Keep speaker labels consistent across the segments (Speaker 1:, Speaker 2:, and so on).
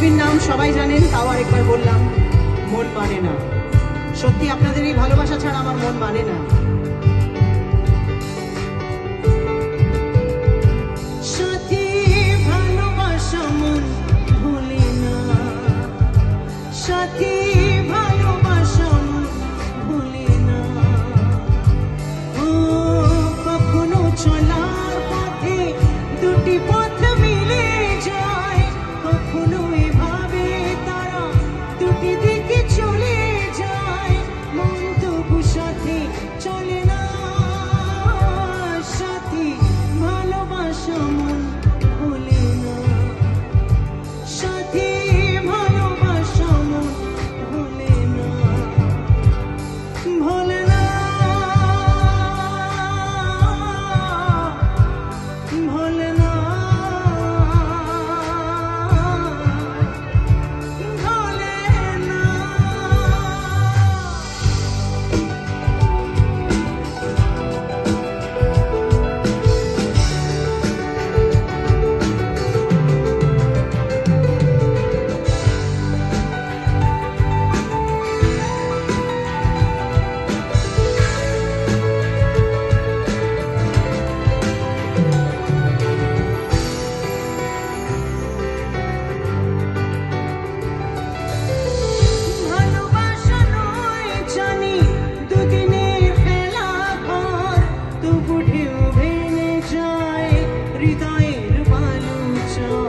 Speaker 1: শিল্পীর নাম সবাই জানেন, তাও আরেকবার বললাম, মন মানে না। সত্যি আপনাদের এই ভালোবাসা ছাড়া আমার মন মানে না। সাথী ভালোবাসা মন ভুলে না, সাথী ভালোবাসা মন ভুলে না। ও কখনো চলার পথে দুটি পথ মিলে যায়, কখনো এভাবে তারা দুটি দিকে চলে যায়, মন তবু সাথে চলে না। সাথী ভালোবাসা মন ভোলে না, সাথী ভালোবাসা মন ভোলে না, ভোলে না, ভোলে না, ভোলে না। ভালোবাসা নয় জানি দুদিনের খেলা ঘর, তবু ঢেউ ভেঙে যায় হৃদয়ের বালুচর।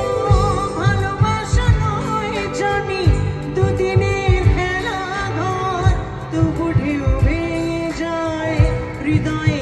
Speaker 1: ও ভালোবাসা নয় জানি দুদিনের খেলা ঘর, তবু ঢেউ ভেঙে যায় হৃদয়ের